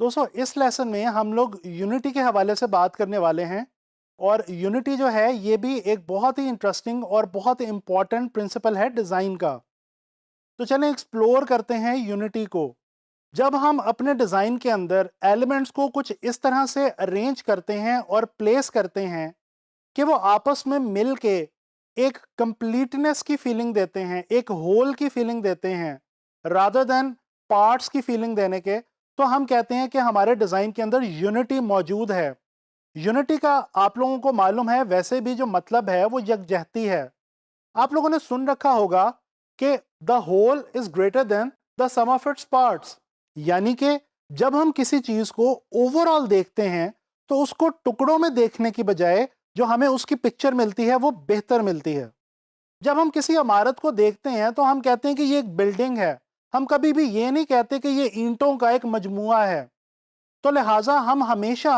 दोस्तों इस लेसन में हम लोग यूनिटी के हवाले से बात करने वाले हैं और यूनिटी जो है ये भी एक बहुत ही इंटरेस्टिंग और बहुत इंपॉर्टेंट प्रिंसिपल है डिज़ाइन का। तो चलें एक्सप्लोर करते हैं यूनिटी को। जब हम अपने डिज़ाइन के अंदर एलिमेंट्स को कुछ इस तरह से अरेंज करते हैं और प्लेस करते हैं कि वो आपस में मिल के एक कंप्लीटनेस की फीलिंग देते हैं, एक होल की फीलिंग देते हैं, रादर देन पार्ट्स की फीलिंग देने के, तो हम कहते हैं कि हमारे डिज़ाइन के अंदर यूनिटी मौजूद है। यूनिटी का आप लोगों को मालूम है वैसे भी जो मतलब है वो यकजहती है। आप लोगों ने सुन रखा होगा कि the whole is greater than the sum of its parts, यानी कि जब हम किसी चीज को ओवरऑल देखते हैं तो उसको टुकड़ों में देखने की बजाय जो हमें उसकी पिक्चर मिलती है वो बेहतर मिलती है। जब हम किसी इमारत को देखते हैं तो हम कहते हैं कि ये एक बिल्डिंग है, हम कभी भी ये नहीं कहते कि ये ईंटों का एक मजमुआ है। तो लिहाजा हम हमेशा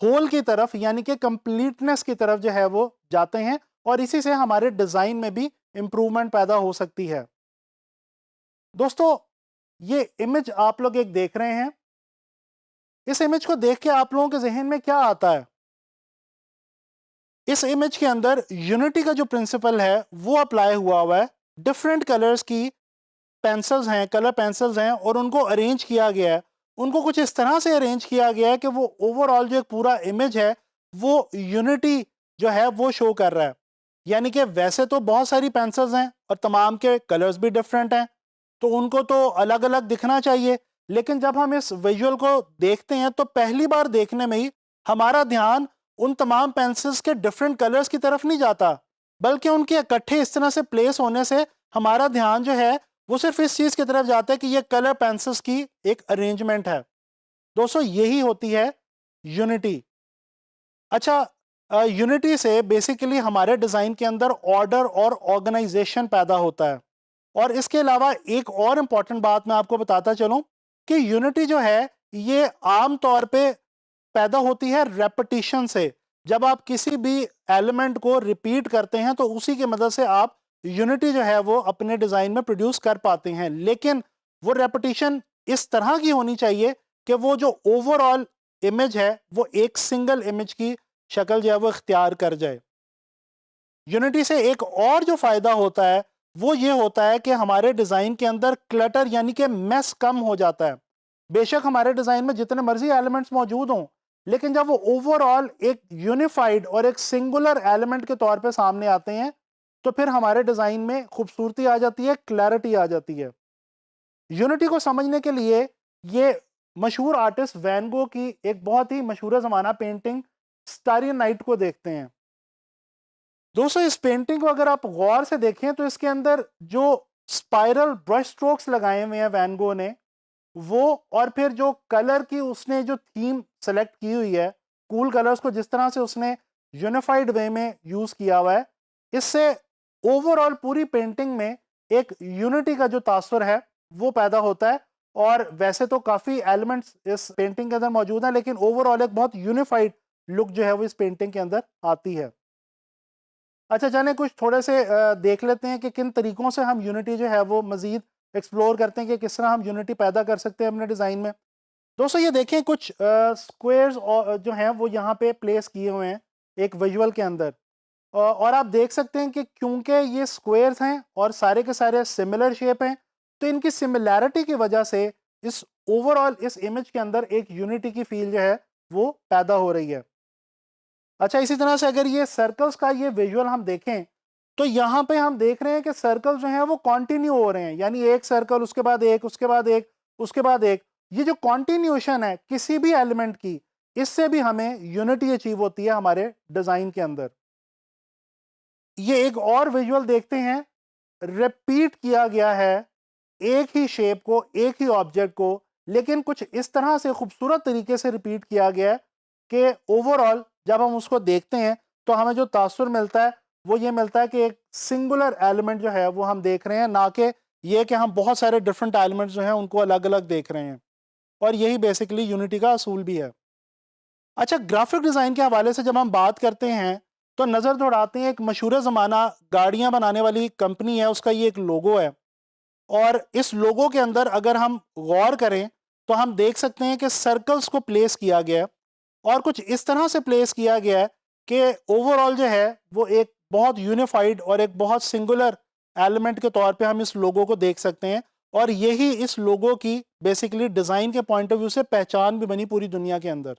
होल की तरफ यानी कि कंप्लीटनेस की तरफ जो है वो जाते हैं और इसी से हमारे डिजाइन में भी इंप्रूवमेंट पैदा हो सकती है। दोस्तों ये इमेज आप लोग एक देख रहे हैं, इस इमेज को देख के आप लोगों के जहन में क्या आता है? इस इमेज के अंदर यूनिटी का जो प्रिंसिपल है वो अप्लाई हुआ है। डिफरेंट कलर्स की पेंसिल्स हैं, कलर पेंसिल्स हैं और उनको अरेंज किया गया है। उनको कुछ इस तरह से अरेंज किया गया है कि वो ओवरऑल जो एक पूरा इमेज है वो यूनिटी जो है वो शो कर रहा है। यानी कि वैसे तो बहुत सारी पेंसिल्स हैं और तमाम के कलर्स भी डिफरेंट हैं, तो उनको तो अलग अलग दिखना चाहिए, लेकिन जब हम इस विजुअल को देखते हैं तो पहली बार देखने में ही हमारा ध्यान उन तमाम पेंसिल्स के डिफरेंट कलर्स की तरफ नहीं जाता, बल्कि उनके इकट्ठे इस तरह से प्लेस होने से हमारा ध्यान जो है वो सिर्फ इस चीज की तरफ जाता है कि ये कलर पेंसिल्स की एक अरेंजमेंट है। दोस्तों यही होती है यूनिटी। अच्छा, यूनिटी से बेसिकली हमारे डिजाइन के अंदर ऑर्डर और ऑर्गेनाइजेशन पैदा होता है। और इसके अलावा एक और इंपॉर्टेंट बात मैं आपको बताता चलूं कि यूनिटी जो है ये आम तौर पे पैदा होती है रेपिटिशन से। जब आप किसी भी एलिमेंट को रिपीट करते हैं तो उसी की मदद से आप यूनिटी जो है वो अपने डिजाइन में प्रोड्यूस कर पाते हैं, लेकिन वो रेपिटिशन इस तरह की होनी चाहिए कि वो जो ओवरऑल इमेज है वो एक सिंगल इमेज की शक्ल जो है वो इख्तियार कर जाए। यूनिटी से एक और जो फायदा होता है वो ये होता है कि हमारे डिजाइन के अंदर क्लटर यानी कि मेस कम हो जाता है। बेशक हमारे डिजाइन में जितने मर्जी एलिमेंट्स मौजूद हों, लेकिन जब वो ओवरऑल एक यूनिफाइड और एक सिंगुलर एलिमेंट के तौर पे सामने आते हैं तो फिर हमारे डिजाइन में खूबसूरती आ जाती है, क्लैरिटी आ जाती है। यूनिटी को समझने के लिए ये मशहूर आर्टिस्ट वैन गो की एक बहुत ही मशहूर जमाना पेंटिंग स्टारी नाइट को देखते हैं। दोस्तों इस पेंटिंग को अगर आप गौर से देखें तो इसके अंदर जो स्पाइरल ब्रश स्ट्रोक्स लगाए हुए हैं वैन गो ने, वो और फिर जो कलर की उसने जो थीम सेलेक्ट की हुई है, कूल कलर्स को जिस तरह से उसने यूनिफाइड वे में यूज किया हुआ है, इससे ओवरऑल पूरी पेंटिंग में एक यूनिटी का जो तासुर है वो पैदा होता है। और वैसे तो काफी एलिमेंट्स इस पेंटिंग के अंदर मौजूद हैं, लेकिन ओवरऑल एक बहुत यूनिफाइड लुक जो है वो इस पेंटिंग के अंदर आती है। अच्छा चलें कुछ थोड़े से देख लेते हैं कि किन तरीकों से हम यूनिटी जो है वो मजीद एक्सप्लोर करते हैं कि किस तरह हम यूनिटी पैदा कर सकते हैं अपने डिज़ाइन में। दोस्तों ये देखें कुछ स्क्वेयर्स जो हैं वो यहाँ पे प्लेस किए हुए हैं एक विजुअल के अंदर। और आप देख सकते हैं कि क्योंकि ये स्क्वेयर्स हैं और सारे के सारे सिमिलर शेप हैं, तो इनकी सिमिलैरिटी की वजह से इस ओवरऑल इस इमेज के अंदर एक यूनिटी की फील जो है वो पैदा हो रही है। अच्छा इसी तरह से अगर ये सर्कल्स का ये विजुअल हम देखें तो यहाँ पे हम देख रहे हैं कि सर्कल जो हैं वो कंटिन्यू हो रहे हैं, यानी एक सर्कल उसके बाद एक, उसके बाद एक, उसके बाद एक। ये जो कंटिन्यूएशन है किसी भी एलिमेंट की, इससे भी हमें यूनिटी अचीव होती है हमारे डिजाइन के अंदर। ये एक और विजुअल देखते हैं, रिपीट किया गया है एक ही शेप को, एक ही ऑब्जेक्ट को, लेकिन कुछ इस तरह से खूबसूरत तरीके से रिपीट किया गया है कि ओवरऑल जब हम उसको देखते हैं तो हमें जो तासुर मिलता है वो ये मिलता है कि एक सिंगुलर एलिमेंट जो है वो हम देख रहे हैं, ना कि ये कि हम बहुत सारे डिफरेंट एलिमेंट्स जो हैं उनको अलग अलग देख रहे हैं। और यही बेसिकली यूनिटी का असूल भी है। अच्छा ग्राफिक डिज़ाइन के हवाले से जब हम बात करते हैं तो नज़र दौड़ाते हैं एक मशहूर ज़माना गाड़ियाँ बनाने वाली कंपनी है, उसका ये एक लोगो है। और इस लोगो के अंदर अगर हम गौर करें तो हम देख सकते हैं कि सर्कल्स को प्लेस किया गया है और कुछ इस तरह से प्लेस किया गया है कि ओवरऑल जो है वो एक बहुत यूनिफाइड और एक बहुत सिंगुलर एलिमेंट के तौर पे हम इस लोगो को देख सकते हैं और यही इस लोगो की बेसिकली डिज़ाइन के पॉइंट ऑफ व्यू से पहचान भी बनी पूरी दुनिया के अंदर।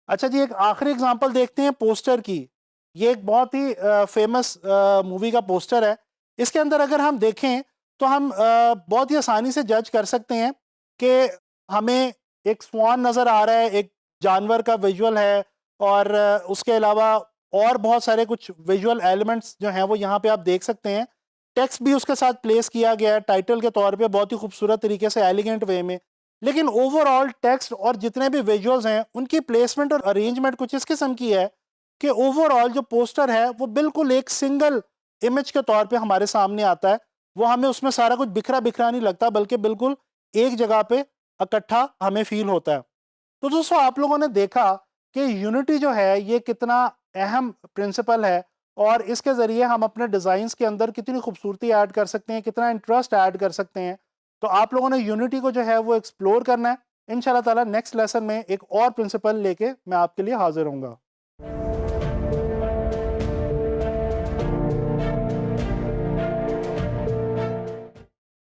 अच्छा जी, एक आखिरी एग्जांपल देखते हैं पोस्टर की। ये एक बहुत ही फेमस मूवी का पोस्टर है। इसके अंदर अगर हम देखें तो हम बहुत ही आसानी से जज कर सकते हैं कि हमें एक स्वान नज़र आ रहा है, एक जानवर का विजुअल है और उसके अलावा और बहुत सारे कुछ विजुअल एलिमेंट्स जो हैं वो यहाँ पे आप देख सकते हैं। टेक्स्ट भी उसके साथ प्लेस किया गया है टाइटल के तौर पे बहुत ही खूबसूरत तरीके से एलिगेंट वे में। लेकिन ओवरऑल टेक्स्ट और जितने भी विजुअल्स हैं उनकी प्लेसमेंट और अरेंजमेंट कुछ इस किस्म की है कि ओवरऑल जो पोस्टर है वो बिल्कुल एक सिंगल इमेज के तौर पे हमारे सामने आता है। वो हमें उसमें सारा कुछ बिखरा बिखरा नहीं लगता बल्कि बिल्कुल एक जगह पे इकट्ठा हमें फील होता है। तो दोस्तों आप लोगों ने देखा कि यूनिटी जो है ये कितना अहम प्रिंसिपल है और इसके ज़रिए हम अपने डिज़ाइंस के अंदर कितनी खूबसूरती ऐड कर सकते हैं, कितना इंटरेस्ट ऐड कर सकते हैं। तो आप लोगों ने यूनिटी को जो है वो एक्सप्लोर करना है। इंशाल्लाह ताला नेक्स्ट लेसन में एक और प्रिंसिपल लेके मैं आपके लिए हाजिर होऊंगा।